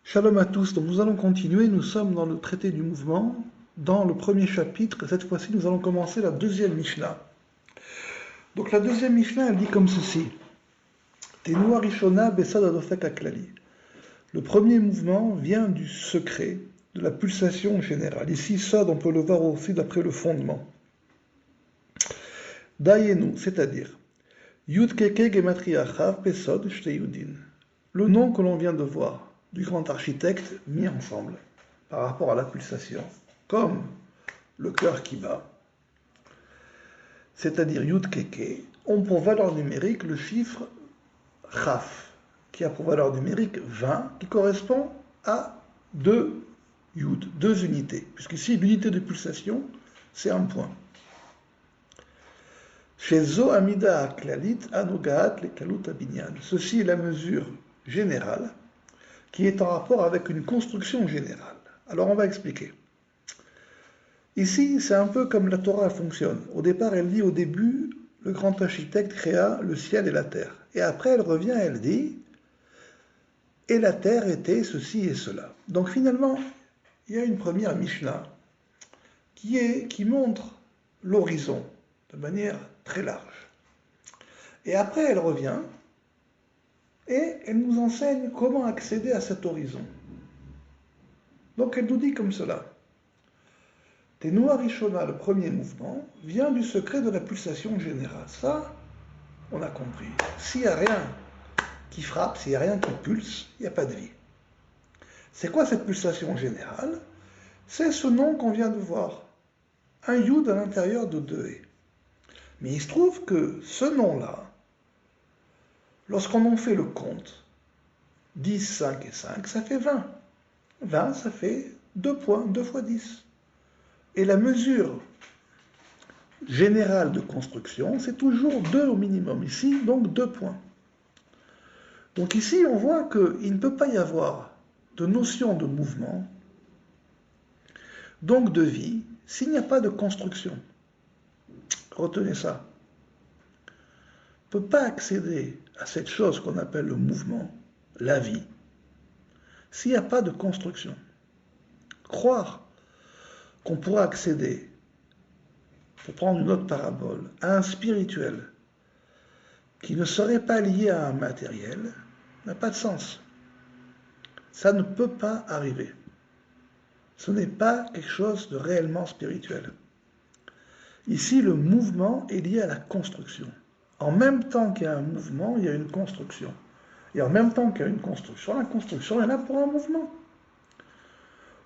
Shalom à tous, donc nous allons continuer, nous sommes dans le traité du mouvement, dans le premier chapitre, et cette fois-ci nous allons commencer la deuxième Mishnah. Donc la deuxième Mishnah, elle dit comme ceci, Tenua Rishona Besad Adofek Aklali. Le premier mouvement vient du secret, de la pulsation générale. Ici, Sod, on peut le voir aussi d'après le fondement. Dayenu, c'est-à-dire, Yud Keke Gematria Chav Pesod Shte Yudin. Le nom que l'on vient de voir, du grand architecte mis ensemble par rapport à la pulsation, comme le cœur qui bat, c'est-à-dire Yud Keke, ont pour valeur numérique le chiffre Chaf, qui a pour valeur numérique 20, qui correspond à 2 Yud, 2 unités, puisqu'ici l'unité de pulsation, c'est un point. Chez Zo Amida Klalit Anogaat le Kalut Abinyan. Ceci est la mesure générale qui est en rapport avec une construction générale. Alors on va expliquer. Ici, c'est un peu comme la Torah fonctionne. Au départ, elle dit au début, le grand architecte créa le ciel et la terre. Et après, elle revient, elle dit, et la terre était ceci et cela. Donc finalement, il y a une première Mishnah qui montre l'horizon de manière très large. Et après, elle revient et elle nous enseigne comment accéder à cet horizon. Donc elle nous dit comme cela. Tenua Rishona, le premier mouvement, vient du secret de la pulsation générale. Ça, on a compris. S'il n'y a rien qui frappe, s'il n'y a rien qui pulse, il n'y a pas de vie. C'est quoi cette pulsation générale? C'est ce nom qu'on vient de voir. Un Yud à l'intérieur de 2 E. Mais il se trouve que ce nom-là, lorsqu'on en fait le compte, 10, 5 et 5, ça fait 20. 20, ça fait 2 points, 2 fois 10. Et la mesure générale de construction, c'est toujours 2 au minimum. Ici, donc 2 points. Donc ici, on voit qu'il ne peut pas y avoir de notion de mouvement, donc de vie, s'il n'y a pas de construction. Retenez ça. On ne peut pas accéder à cette chose qu'on appelle le mouvement, la vie, s'il n'y a pas de construction. Croire qu'on pourra accéder, pour prendre une autre parabole, à un spirituel qui ne serait pas lié à un matériel, n'a pas de sens. Ça ne peut pas arriver. Ce n'est pas quelque chose de réellement spirituel. Ici, le mouvement est lié à la construction. En même temps qu'il y a un mouvement, il y a une construction. Et en même temps qu'il y a une construction, la construction est là pour un mouvement.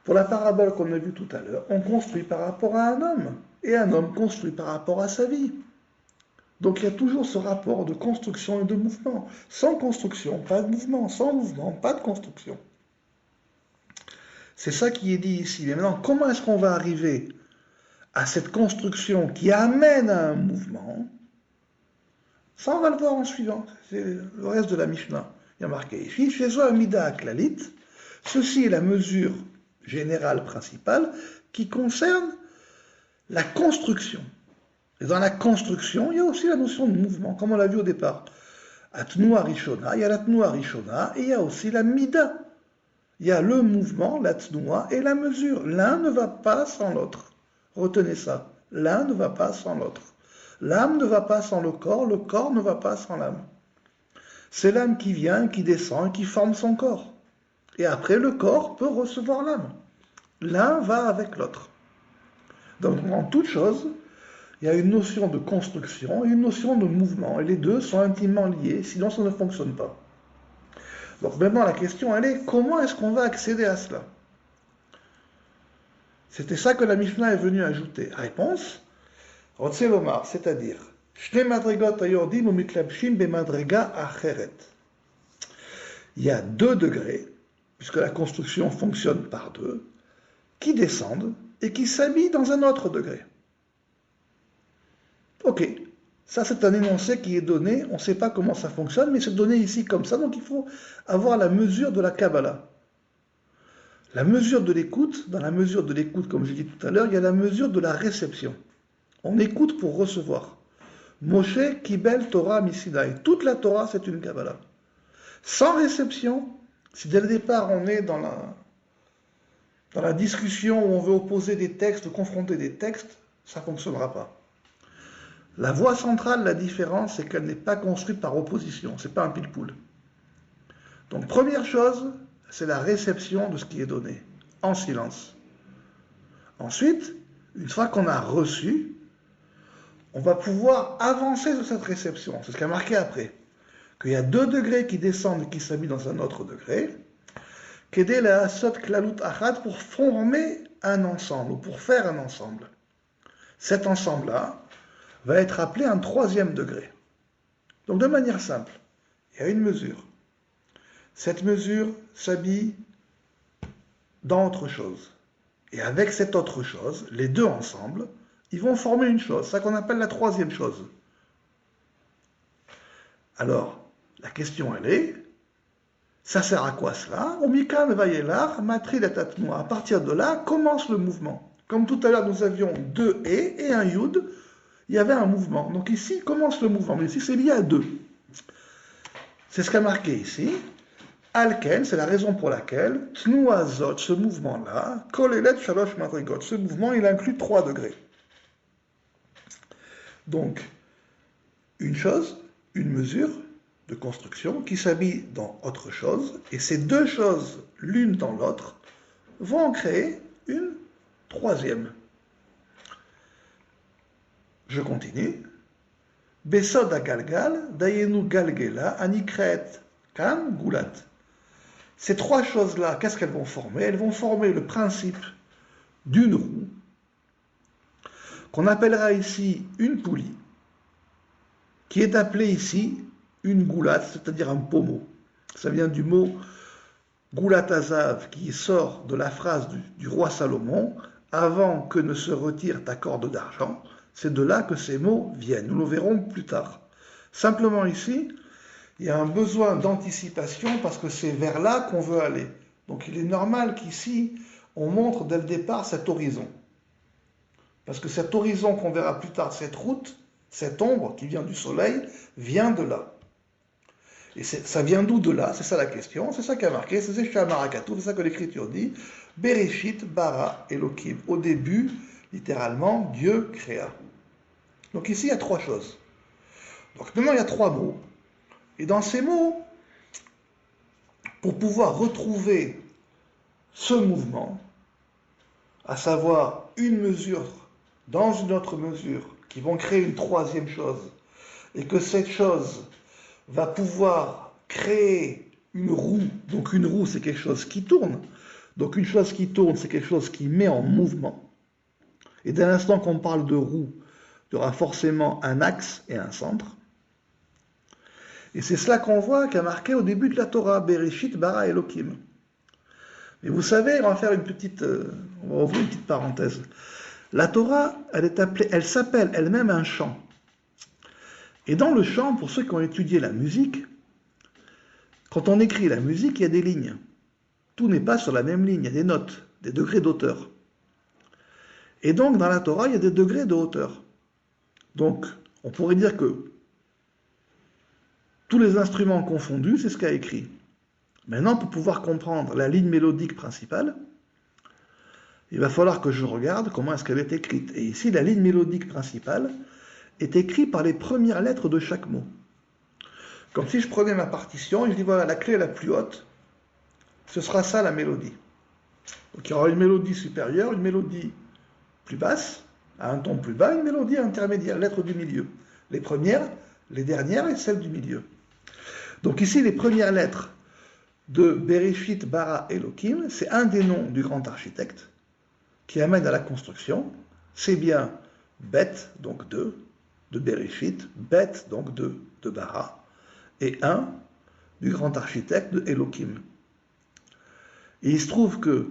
Pour la parabole qu'on a vue tout à l'heure, on construit par rapport à un homme, et un homme construit par rapport à sa vie. Donc il y a toujours ce rapport de construction et de mouvement. Sans construction, pas de mouvement. Sans mouvement, pas de construction. C'est ça qui est dit ici. Mais maintenant, comment est-ce qu'on va arriver à cette construction qui amène à un mouvement? Ça, on va le voir en suivant. C'est le reste de la Mishnah. Il y a marqué ici, chez Zo Amida Aklalit, ceci est la mesure générale principale qui concerne la construction. Et dans la construction, il y a aussi la notion de mouvement, comme on l'a vu au départ. Atnua Rishona, il y a la Tnua Rishona, et il y a aussi la Mida. Il y a le mouvement, la Tnua, et la mesure. L'un ne va pas sans l'autre. Retenez ça. L'un ne va pas sans l'autre. L'âme ne va pas sans le corps ne va pas sans l'âme. C'est l'âme qui vient, qui descend, et qui forme son corps. Et après, le corps peut recevoir l'âme. L'un va avec l'autre. Donc, en toute chose, il y a une notion de construction et une notion de mouvement. Et les deux sont intimement liés, sinon ça ne fonctionne pas. Donc maintenant, la question, elle est, comment est-ce qu'on va accéder à cela? C'était ça que la Mishnah est venue ajouter. Réponse, Rotselomar, c'est-à-dire, Shne madrigot ayordim ou mitlabshim bemadriga acheret. Il y a 2 degrés, puisque la construction fonctionne par 2, qui descendent et qui s'habillent dans un autre degré. Ok, ça c'est un énoncé qui est donné, on ne sait pas comment ça fonctionne, mais c'est donné ici comme ça, donc il faut avoir la mesure de la Kabbalah. La mesure de l'écoute, dans la mesure de l'écoute, comme je dis tout à l'heure, il y a la mesure de la réception. On écoute pour recevoir. Moshe Kibel Torah Misinaï. Toute la Torah, c'est une Kabbalah. Sans réception, Si dès le départ on est dans la discussion où on veut opposer des textes, confronter des textes, ça ne fonctionnera pas. La voie centrale, la différence, c'est qu'elle n'est pas construite par opposition, c'est pas un pile-poule. Donc première chose, c'est la réception de ce qui est donné, en silence. Ensuite, une fois qu'on a reçu, on va pouvoir avancer sur cette réception. C'est ce qui a marqué après. Qu'il y a 2 degrés qui descendent et qui s'habillent dans un autre degré. Qu'aider la sot klalut achat pour former un ensemble, ou pour faire un ensemble. Cet ensemble-là va être appelé un 3e degré. Donc de manière simple, il y a une mesure. Cette mesure s'habille dans autre chose. Et avec cette autre chose, les deux ensemble, ils vont former une chose, ça qu'on appelle la 3e chose. Alors, la question elle est, ça sert à quoi cela? Omikan vayelar, matri datatnoa. À partir de là, commence le mouvement. Comme tout à l'heure, nous avions 2 et un yud, il y avait un mouvement. Donc ici, commence le mouvement. Mais ici, c'est lié à 2. C'est ce qu'a marqué ici. Alken, c'est la raison pour laquelle Tnuazot, ce mouvement-là, Kolelet Shalosh Madrigot, ce mouvement, il inclut 3 degrés. Donc, une chose, une mesure de construction qui s'habille dans autre chose, et ces 2 choses, l'une dans l'autre, vont en créer une 3e. Je continue. Besod agalgal, dayenu galgela, anikret, kan, gulat. Ces 3 choses-là, qu'est-ce qu'elles vont former? Elles vont former le principe d'une roue, qu'on appellera ici une poulie, qui est appelée ici une goulate, c'est-à-dire un pommeau. Ça vient du mot goulatazav, qui sort de la phrase du roi Salomon, avant que ne se retire ta corde d'argent. C'est de là que ces mots viennent. Nous le verrons plus tard. Simplement ici, il y a un besoin d'anticipation parce que c'est vers là qu'on veut aller. Donc il est normal qu'ici, on montre dès le départ cet horizon. Parce que cet horizon qu'on verra plus tard, cette route, cette ombre qui vient du soleil, vient de là. Et ça vient d'où de là? C'est ça la question. C'est ça qui a marqué. C'est ça que l'Écriture dit. Bereshit bara Elohim. Au début, littéralement, Dieu créa. Donc ici, il y a 3 choses. Donc maintenant, il y a 3 mots. Et dans ces mots, pour pouvoir retrouver ce mouvement, à savoir une mesure dans une autre mesure, qui vont créer une 3e chose, et que cette chose va pouvoir créer une roue. Donc une roue, c'est quelque chose qui tourne. Donc une chose qui tourne, c'est quelque chose qui met en mouvement. Et dès l'instant qu'on parle de roue, il y aura forcément un axe et un centre. Et c'est cela qu'on voit qui a marqué au début de la Torah, Bereshit bara Elohim. Mais vous savez, on va ouvrir une petite parenthèse. La Torah, elle s'appelle elle-même un chant. Et dans le chant, pour ceux qui ont étudié la musique, quand on écrit la musique, il y a des lignes. Tout n'est pas sur la même ligne, il y a des notes, des degrés d'auteur. Et donc, dans la Torah, il y a des degrés de hauteur. Donc, on pourrait dire que tous les instruments confondus, c'est ce qu'a écrit. Maintenant, pour pouvoir comprendre la ligne mélodique principale, il va falloir que je regarde comment est-ce qu'elle est écrite. Et ici, la ligne mélodique principale est écrite par les premières lettres de chaque mot. Comme si je prenais ma partition et je dis voilà, la clé la plus haute, ce sera ça la mélodie. Donc il y aura une mélodie supérieure, une mélodie plus basse, à un ton plus bas, une mélodie intermédiaire, lettre du milieu. Les premières, les dernières et celles du milieu. Donc ici, les premières lettres de Bereshit bara Elohim, c'est un des noms du grand architecte qui amène à la construction. C'est bien Bet, donc 2, de Bereshit, Bet, donc 2, de bara, et 1 du grand architecte de Elohim. Et il se trouve que,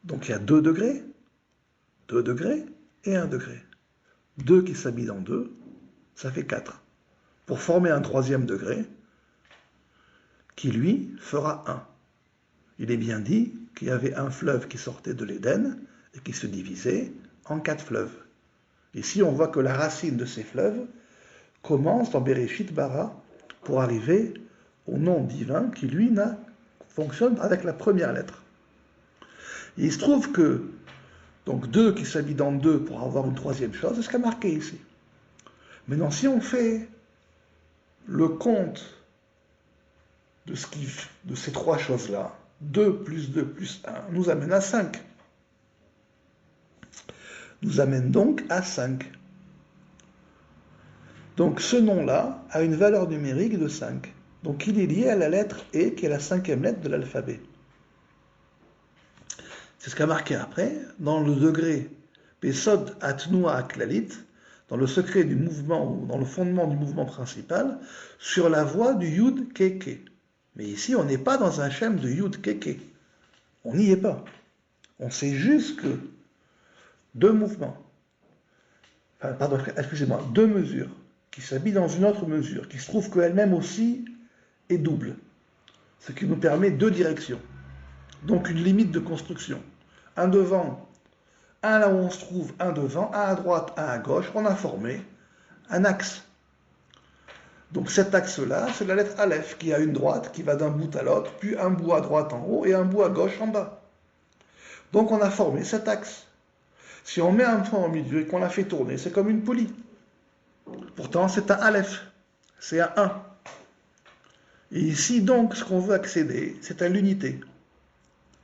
donc il y a 2 degrés et 1 degré. 2 qui s'habillent dans 2, ça fait 4. Pour former un 3e degré, qui lui fera 1. Il est bien dit qu'il y avait un fleuve qui sortait de l'Éden et qui se divisait en 4 fleuves. Ici, on voit que la racine de ces fleuves commence dans Bereshit bara pour arriver au nom divin qui, lui, n'a fonctionne avec la première lettre. Et il se trouve que, donc 2 qui s'habille dans 2 pour avoir une troisième chose, c'est ce qu'a marqué ici. Maintenant, si on fait le compte de ces trois choses-là, 2 plus 2 plus 1, nous amène à 5. Nous amène donc à 5. Donc ce nom-là a une valeur numérique de 5. Donc il est lié à la lettre E, qui est la 5e lettre de l'alphabet. C'est ce qu'a marqué après, dans le degré Pesod Atnua Aklalit, dans le secret du mouvement, ou dans le fondement du mouvement principal, sur la voie du Yud Keke. Mais ici, on n'est pas dans un schème de Yud Keke. On n'y est pas. On sait juste que deux mouvements, deux mesures, qui s'habillent dans une autre mesure, qui se trouve qu'elle-même aussi est double. Ce qui nous permet deux directions. Donc une limite de construction. Un devant, un là où on se trouve, un devant, un à droite, un à gauche. On a formé un axe. Donc cet axe-là, c'est la lettre Aleph qui a une droite qui va d'un bout à l'autre, puis un bout à droite en haut et un bout à gauche en bas. Donc on a formé cet axe. Si on met un point au milieu et qu'on l'a fait tourner, c'est comme une poulie. Pourtant, c'est un Aleph, c'est un 1. Et ici, donc, ce qu'on veut accéder, c'est à l'unité.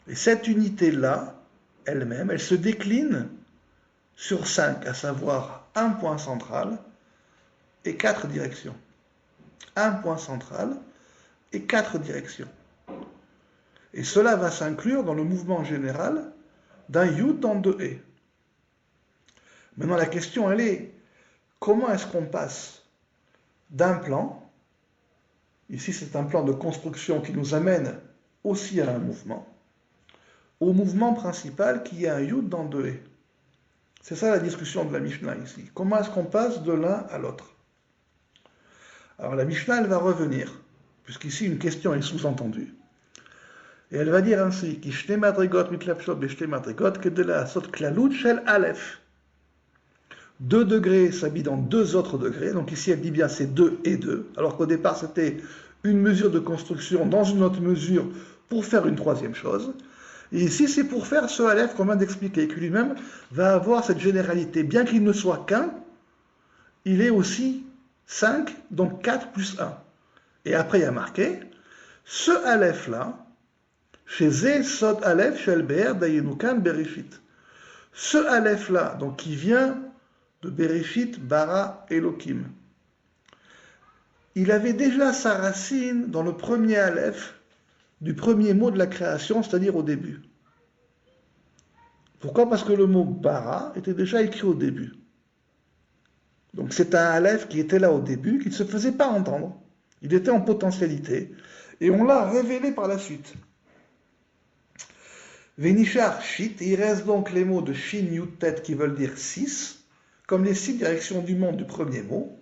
Et cette unité-là, elle-même, elle se décline sur 5, à savoir un point central et 4 directions. Un point central et 4 directions. Et cela va s'inclure dans le mouvement général d'un Yud dans 2 E. Maintenant, la question, elle est, comment est-ce qu'on passe d'un plan, ici c'est un plan de construction qui nous amène aussi à un mouvement, au mouvement principal qui est un Yud dans 2 E. C'est ça la discussion de la Mishnah ici. Comment est-ce qu'on passe de l'un à l'autre? Alors la Mishnah, elle va revenir, puisqu'ici une question est sous-entendue. Et elle va dire ainsi, Ki shne madrigot mitlapshot beshte madrigot kedela asot klalut shel Aleph. 2 degrés s'habillent dans 2 autres degrés. Donc ici, elle dit bien c'est 2 et 2. Alors qu'au départ, c'était une mesure de construction dans une autre mesure pour faire une troisième chose. Et ici, c'est pour faire ce Aleph qu'on vient d'expliquer, qui lui-même va avoir cette généralité. Bien qu'il ne soit qu'un, il est aussi 5, donc 4 plus 1. Et après, il y a marqué, ce Aleph-là, chez Zé Sod Aleph, Shel Be'er Dayenukan Bereshit. Ce Aleph-là, donc qui vient de Bereshit, Bara, Elohim. Il avait déjà sa racine dans le premier Aleph du premier mot de la création, c'est-à-dire au début. Pourquoi? Parce que le mot Bara était déjà écrit au début. Donc c'est un Aleph qui était là au début, qui ne se faisait pas entendre. Il était en potentialité, et on l'a révélé par la suite. Vénishar Shit, il reste donc les mots de Shin Yutet qui veulent dire 6, comme les 6 directions du monde du premier mot.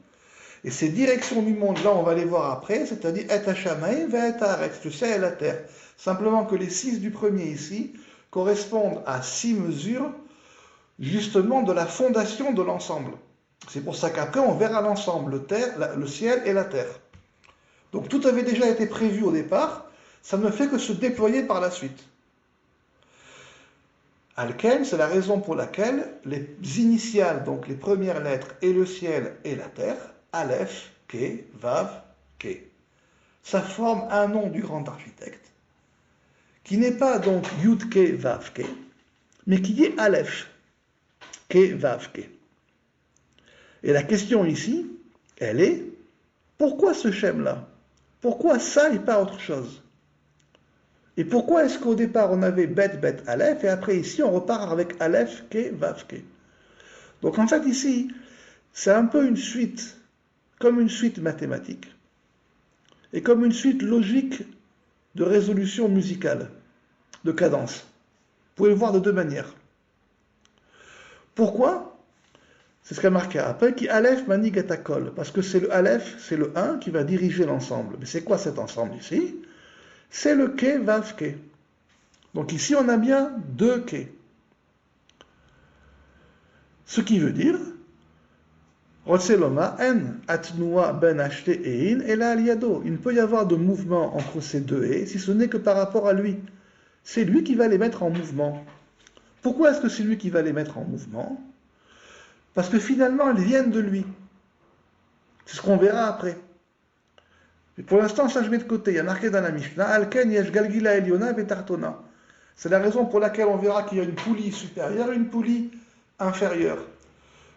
Et ces directions du monde, là, on va les voir après, c'est-à-dire Et Hashamaim ve Et Haaretz, le ciel et la terre. Simplement que les 6 du premier ici correspondent à 6 mesures, justement, de la fondation de l'ensemble. C'est pour ça qu'après, on verra l'ensemble, le ciel et la terre. Donc tout avait déjà été prévu au départ, ça ne fait que se déployer par la suite. Alken, c'est la raison pour laquelle les initiales, donc les premières lettres, et le ciel et la terre, Aleph, Ke, Vav, Ke. Ça forme un nom du grand architecte, qui n'est pas donc Yud, Ke, Vav, Ke, mais qui est Aleph, Ke, Vav, Ke. Et la question ici, elle est, pourquoi ce schème-là? Pourquoi ça et pas autre chose? Et pourquoi est-ce qu'au départ on avait Bet, Bet, Aleph, et après ici on repart avec Aleph, Ke, Vav, Ke? Donc en fait ici, c'est un peu une suite, comme une suite mathématique, et comme une suite logique de résolution musicale, de cadence. Vous pouvez le voir de deux manières. Pourquoi? C'est ce qu'a marqué après, qui Aleph manig et akol, parce que c'est le Aleph, c'est le 1 qui va diriger l'ensemble. Mais c'est quoi cet ensemble ici? C'est le Ke, Vav, Ke. Donc ici, on a bien 2 Ke. Ce qui veut dire, Otseloma en atnua ben ashte ein et la aliado. Il ne peut y avoir de mouvement entre ces deux et si ce n'est que par rapport à lui. C'est lui qui va les mettre en mouvement. Pourquoi est-ce que c'est lui qui va les mettre en mouvement? Parce que finalement, elles viennent de lui. C'est ce qu'on verra après. Mais pour l'instant, ça je mets de côté. Il y a marqué dans la Mishnah, Alken yesh galgila eliona vetartona. C'est la raison pour laquelle on verra qu'il y a une poulie supérieure et une poulie inférieure.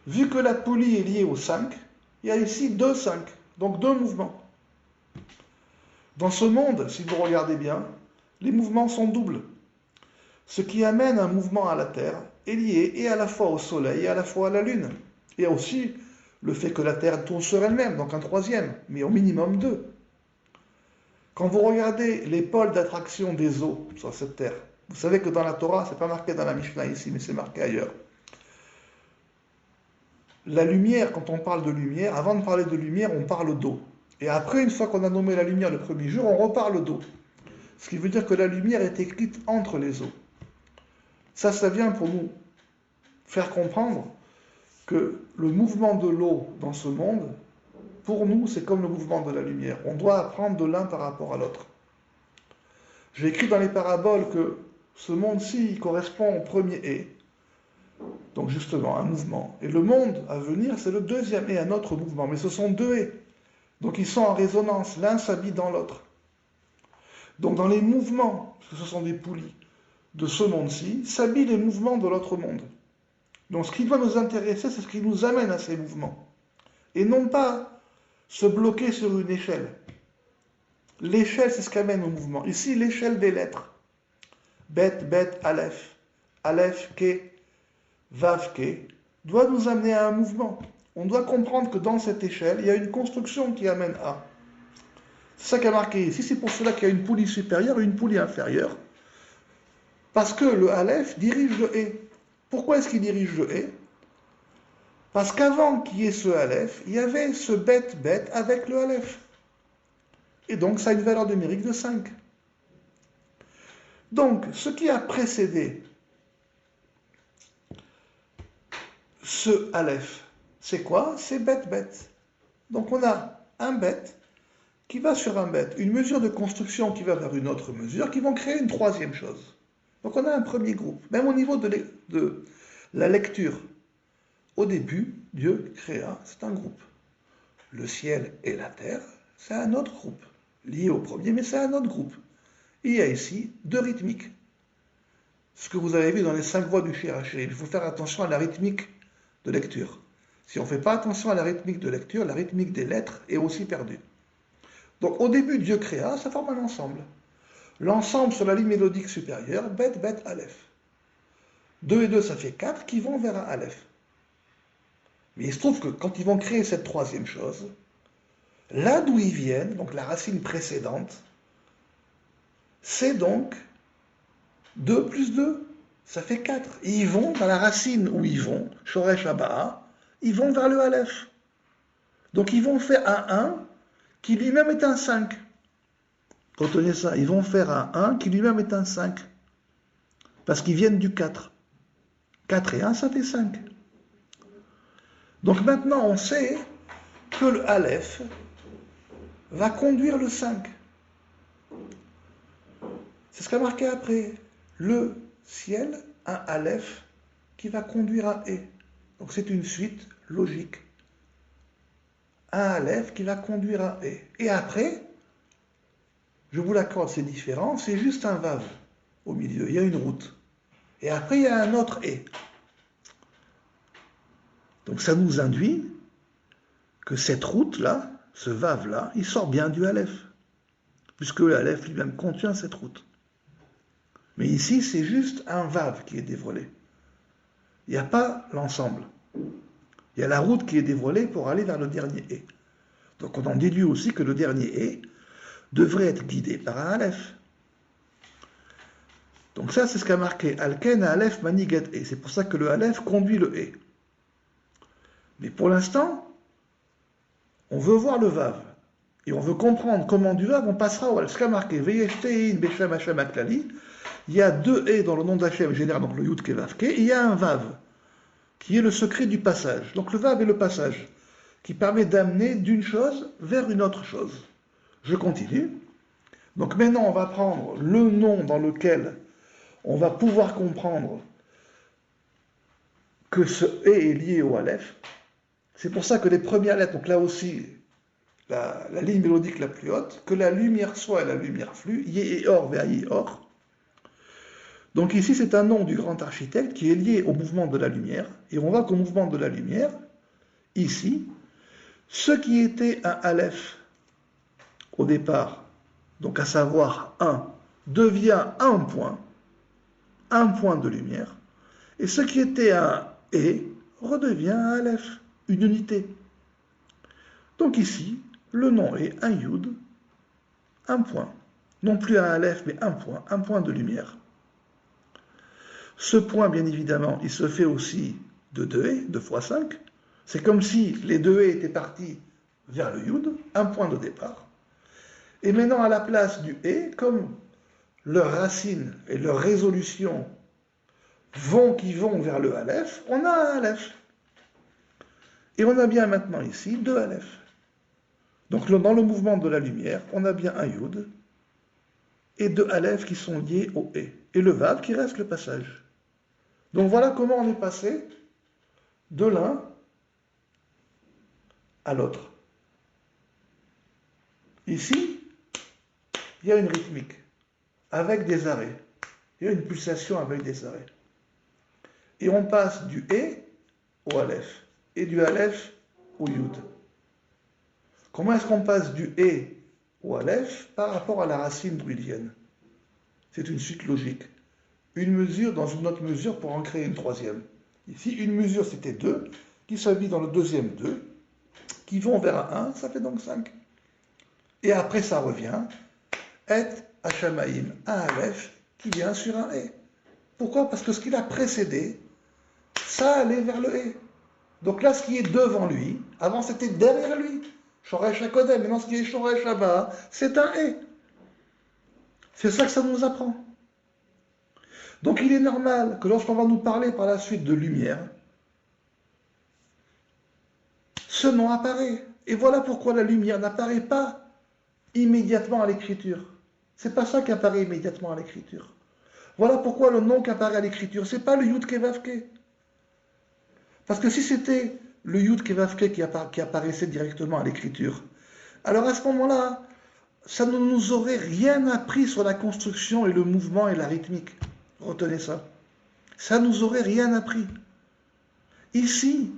Vu que la poulie est liée au 5, il y a ici 2 5, donc 2 mouvements. Dans ce monde, si vous regardez bien, les mouvements sont doubles. Ce qui amène un mouvement à la Terre est lié et à la fois au Soleil et à la fois à la Lune. Et aussi le fait que la Terre tourne sur elle-même, donc un troisième, mais au minimum 2. Quand vous regardez les pôles d'attraction des eaux sur cette Terre, vous savez que dans la Torah, ce n'est pas marqué dans la Mishnah ici, mais c'est marqué ailleurs. La lumière, quand on parle de lumière, avant de parler de lumière, on parle d'eau. Et après, une fois qu'on a nommé la lumière le premier jour, on reparle d'eau. Ce qui veut dire que la lumière est écrite entre les eaux. Ça vient pour nous faire comprendre que le mouvement de l'eau dans ce monde, pour nous, c'est comme le mouvement de la lumière. On doit apprendre de l'un par rapport à l'autre. J'ai écrit dans les paraboles que ce monde-ci correspond au premier et. Donc justement, un mouvement. Et le monde à venir, c'est le deuxième et un autre mouvement. Mais ce sont 2 et. Donc ils sont en résonance. L'un s'habille dans l'autre. Donc dans les mouvements, parce que ce sont des poulies, de ce monde-ci, s'habillent les mouvements de l'autre monde. Donc ce qui doit nous intéresser, c'est ce qui nous amène à ces mouvements. Et non pas se bloquer sur une échelle. L'échelle, c'est ce qui amène au mouvement. Ici, l'échelle des lettres. Bet, bet, aleph. Aleph, ke, vav, ke, doit nous amener à un mouvement. On doit comprendre que dans cette échelle, il y a une construction qui amène à. C'est ça qui a marqué ici. C'est pour cela qu'il y a une poulie supérieure et une poulie inférieure. Parce que le aleph dirige le et. Pourquoi est-ce qu'il dirige le et? Parce qu'avant qu'il y ait ce aleph, il y avait ce bet, bet avec le aleph. Et donc, ça a une valeur numérique de 5. Donc, ce qui a précédé ce aleph, c'est quoi? C'est bet, bet. Donc, on a un bet qui va sur un bet, une mesure de construction qui va vers une autre mesure, qui vont créer une troisième chose. Donc, on a un premier groupe. Même au niveau de la lecture. Au début, Dieu créa, c'est un groupe. Le ciel et la terre, c'est un autre groupe. Lié au premier, mais c'est un autre groupe. Il y a ici 2 rythmiques. Ce que vous avez vu dans les 5 voix du Shir. Il faut faire attention à la rythmique de lecture. Si on ne fait pas attention à la rythmique de lecture, la rythmique des lettres est aussi perdue. Donc au début, Dieu créa, ça forme un ensemble. L'ensemble sur la ligne mélodique supérieure, bet, bet, aleph. 2 et 2, ça fait 4 qui vont vers un aleph. Mais il se trouve que quand ils vont créer cette troisième chose, là d'où ils viennent, donc la racine précédente, c'est donc 2 plus 2, ça fait 4. Et ils vont dans la racine où ils vont, Shoresh Abaa, ils vont vers le aleph. Donc ils vont faire un 1 qui lui-même est un 5. Retenez ça, ils vont faire un 1 qui lui-même est un 5. Parce qu'ils viennent du 4. 4 et 1, ça fait 5. Donc maintenant, on sait que le aleph va conduire le 5. C'est ce qu'a marqué après. Le ciel, un aleph qui va conduire un et. Donc c'est une suite logique. Un aleph qui va conduire un et. Et après, je vous l'accorde, c'est différent, c'est juste un vav au milieu, il y a une route. Et après, il y a un autre et. Donc ça nous induit que cette route-là, ce vav-là, il sort bien du aleph, puisque le aleph lui-même contient cette route. Mais ici, c'est juste un vav qui est dévoilé. Il n'y a pas l'ensemble. Il y a la route qui est dévoilée pour aller vers le dernier et. Donc on en déduit aussi que le dernier et devrait être guidé par un aleph. Donc ça, c'est ce qu'a marqué Alken aleph manigat et. C'est pour ça que le aleph conduit le et. Mais pour l'instant, on veut voir le vav. Et on veut comprendre comment du vav on passera au ce qu'a marqué Veyeshtein Beshem Hashem Aklali. Il y a 2 et dans le nom d'Hachem génère donc le Yud Ke Vav Ke. Et il y a un vav qui est le secret du passage. Donc le vav est le passage. qui permet d'amener d'une chose vers une autre chose. Je continue. Donc maintenant, on va prendre le nom dans lequel on va pouvoir comprendre que ce « et » est lié au Aleph. C'est pour ça que les premières lettres, donc là aussi, la ligne mélodique la plus haute, que la lumière soit et la lumière flux, Yé et Or, Véaï Or. Donc ici, c'est un nom du grand architecte qui est lié au mouvement de la lumière. Et on voit qu'au mouvement de la lumière, ici, ce qui était un Aleph au départ, donc à savoir 1, devient un point de lumière. Et ce qui était un et redevient un Aleph, une unité. Donc ici, le nom est un Yud, un point. Non plus un Aleph, mais un point de lumière. Ce point, bien évidemment, il se fait aussi de 2 et, 2 fois 5. C'est comme si les 2 et étaient partis vers le Yud, un point de départ. Et maintenant, à la place du et, comme leurs racines et leurs résolutions vont vers le Aleph, on a un Aleph. Et on a bien maintenant ici 2 Aleph. Donc dans le mouvement de la lumière, on a bien un Yud et 2 Aleph qui sont liés au et. Et le Vav qui reste le passage. Donc voilà comment on est passé de l'un à l'autre. Ici, il y a une rythmique avec des arrêts. Il y a une pulsation avec des arrêts. Et on passe du et au Aleph et du Aleph au Yud. Comment est-ce qu'on passe du et au Aleph par rapport à la racine druidienne? C'est une suite logique. Une mesure dans une autre mesure pour en créer une troisième. Ici, une mesure, c'était 2, qui s'habille dans le deuxième 2, qui vont vers un 1, ça fait donc 5. Et après, ça revient, et Hachamaïm, un Aleph, qui vient sur un et. Pourquoi? Parce que ce qui a précédé, ça allait vers le et. Donc là, ce qui est devant lui, avant c'était derrière lui. Shoresh HaKodem, maintenant ce qui est Shoresh Haba, c'est un et. C'est ça que ça nous apprend. Donc il est normal que lorsqu'on va nous parler par la suite de lumière, ce nom apparaît. Et voilà pourquoi la lumière n'apparaît pas immédiatement à l'écriture. C'est pas ça qui apparaît immédiatement à l'écriture. Voilà pourquoi le nom qui apparaît à l'écriture, c'est pas le Yud Kevavke. Parce que si c'était le Yud Kevavke qui apparaissait directement à l'écriture, alors à ce moment-là, ça ne nous aurait rien appris sur la construction et le mouvement et la rythmique. Retenez ça. Ça ne nous aurait rien appris. Ici,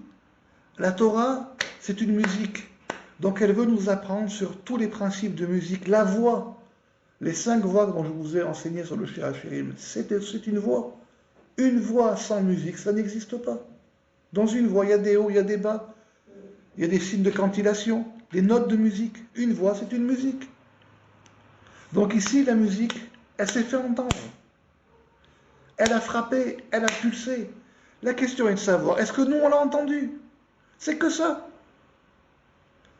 la Torah, c'est une musique. Donc elle veut nous apprendre sur tous les principes de musique. La voix, les 5 voix dont je vous ai enseigné sur le Shir HaShirim, c'est une voix. Une voix sans musique, ça n'existe pas. Dans une voix, il y a des hauts, il y a des bas. Il y a des signes de cantillation, des notes de musique. Une voix, c'est une musique. Donc ici, la musique, elle s'est fait entendre. Elle a frappé, elle a pulsé. La question est de savoir, est-ce que nous, on l'a entendu? C'est que ça.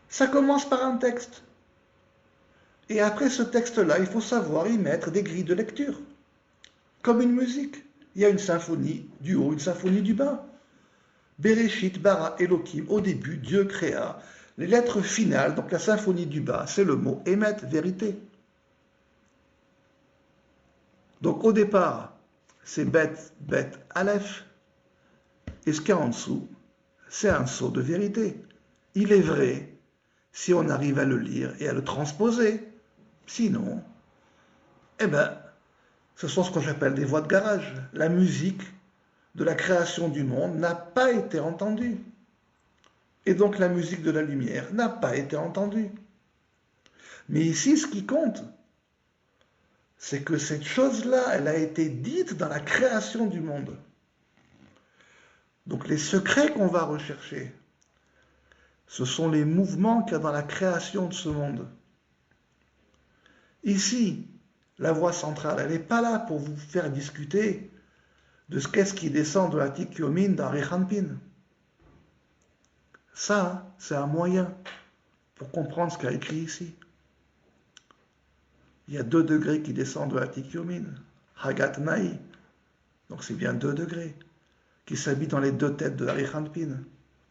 Ça commence par un texte. Et après ce texte-là, il faut savoir y mettre des grilles de lecture. Comme une musique. Il y a une symphonie du haut, une symphonie du bas. Bereshit, bara, Elohim. Au début, Dieu créa. Les lettres finales, donc la symphonie du bas, c'est le mot émet, vérité. Donc au départ, c'est bet, aleph. Et ce qu'il y a en dessous, c'est un sceau de vérité. Il est vrai si on arrive à le lire et à le transposer. Sinon, ce sont ce que j'appelle des voix de garage. La musique de la création du monde n'a pas été entendue. Et donc la musique de la lumière n'a pas été entendue. Mais ici, ce qui compte, c'est que cette chose-là, elle a été dite dans la création du monde. Donc les secrets qu'on va rechercher, ce sont les mouvements qu'il y a dans la création de ce monde. Ici, la voix centrale, elle n'est pas là pour vous faire discuter de ce qu'est-ce qui descend de la Tikyomin dans Rechanpin. Ça, c'est un moyen pour comprendre ce qu'a écrit ici. Il y a 2 degrés qui descendent de la Tikyomin. Hagat Naï, donc c'est bien 2 degrés, qui s'habitent dans les 2 têtes de la Rechanpin,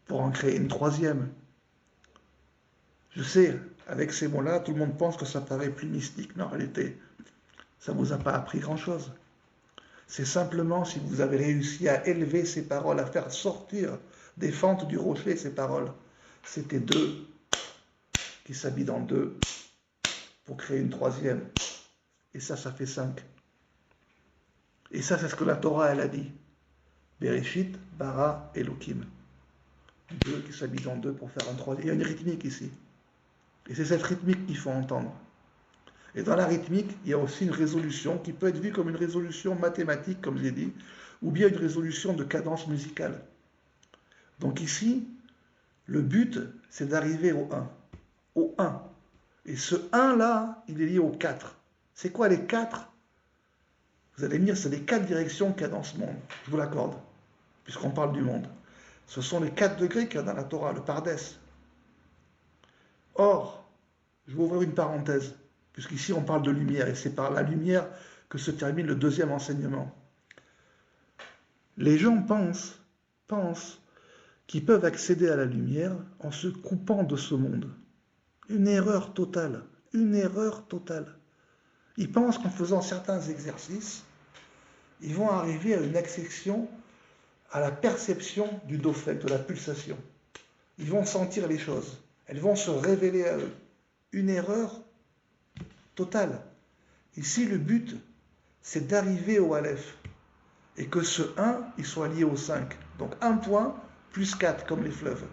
pour en créer une 3e. Je sais, avec ces mots-là, tout le monde pense que ça paraît plus mystique, mais en réalité, ça ne vous a pas appris grand-chose. C'est simplement si vous avez réussi à élever ces paroles, à faire sortir des fentes du rocher ces paroles. C'était deux qui s'habillent dans deux pour créer une troisième. Et ça fait 5. Et ça, c'est ce que la Torah, elle a dit. Bereshit, Bara, Elohim. Deux qui s'habillent en deux pour faire un troisième. Il y a une rythmique ici. Et c'est cette rythmique qu'il faut entendre. Et dans la rythmique, il y a aussi une résolution qui peut être vue comme une résolution mathématique, comme j'ai dit, ou bien une résolution de cadence musicale. Donc ici, le but, c'est d'arriver au 1. Au 1. Et ce 1-là, il est lié au 4. C'est quoi les 4? Vous allez me dire, c'est les 4 directions qu'il y a dans ce monde. Je vous l'accorde, puisqu'on parle du monde. Ce sont les 4 degrés qu'il y a dans la Torah, le Pardès. Or, je vais ouvrir une parenthèse, puisqu'ici on parle de lumière, et c'est par la lumière que se termine le deuxième enseignement. Les gens pensent qu'ils peuvent accéder à la lumière en se coupant de ce monde. Une erreur totale, une erreur totale. Ils pensent qu'en faisant certains exercices, ils vont arriver à une accession à la perception du dofek, de la pulsation. Ils vont sentir les choses. Elles vont se révéler à eux. Une erreur totale. Ici, le but, c'est d'arriver au Aleph. Et que ce 1, il soit lié au 5. Donc 1 point plus 4, comme les fleuves.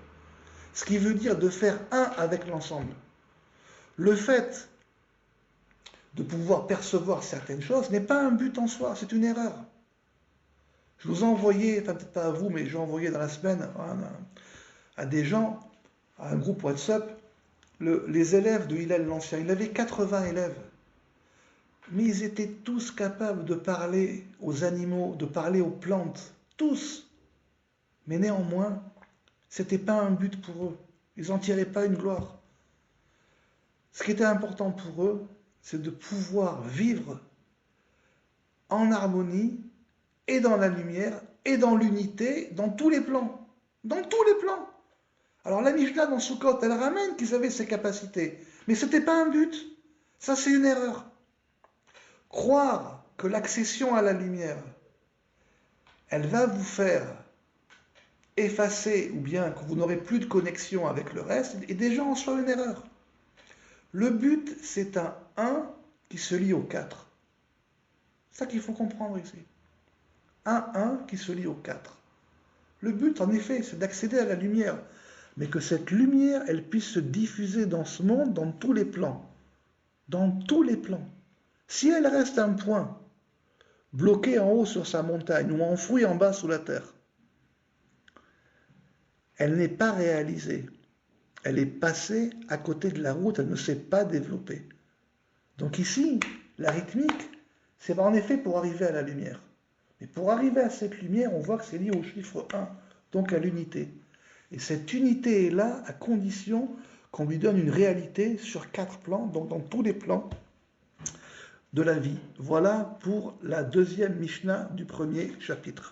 Ce qui veut dire de faire 1 avec l'ensemble. Le fait de pouvoir percevoir certaines choses n'est pas un but en soi, c'est une erreur. Je vous ai envoyé, enfin peut-être pas à vous, mais j'ai envoyé dans la semaine à des gens, à un groupe WhatsApp, les élèves de Hillel l'Ancien. Il avait 80 élèves. Mais ils étaient tous capables de parler aux animaux, de parler aux plantes. Tous. Mais néanmoins, ce n'était pas un but pour eux. Ils n'en tiraient pas une gloire. Ce qui était important pour eux, c'est de pouvoir vivre en harmonie et dans la lumière et dans l'unité, dans tous les plans. Dans tous les plans. Alors la Mishnah dans Sukkot, elle ramène qu'ils avaient ces capacités. Mais ce n'était pas un but. Ça, c'est une erreur. Croire que l'accession à la lumière, elle va vous faire effacer ou bien que vous n'aurez plus de connexion avec le reste, est déjà en soi une erreur. Le but, c'est un 1 qui se lie au 4. C'est ça qu'il faut comprendre ici. Un 1 qui se lie au 4. Le but, en effet, c'est d'accéder à la lumière, mais que cette lumière, elle puisse se diffuser dans ce monde, dans tous les plans. Dans tous les plans. Si elle reste un point, bloqué en haut sur sa montagne ou enfoui en bas sous la terre, elle n'est pas réalisée. Elle est passée à côté de la route, elle ne s'est pas développée. Donc ici, la rythmique, c'est en effet pour arriver à la lumière. Mais pour arriver à cette lumière, on voit que c'est lié au chiffre 1, donc à l'unité. Et cette unité est là à condition qu'on lui donne une réalité sur 4 plans, donc dans tous les plans de la vie. Voilà pour la deuxième Mishnah du premier chapitre.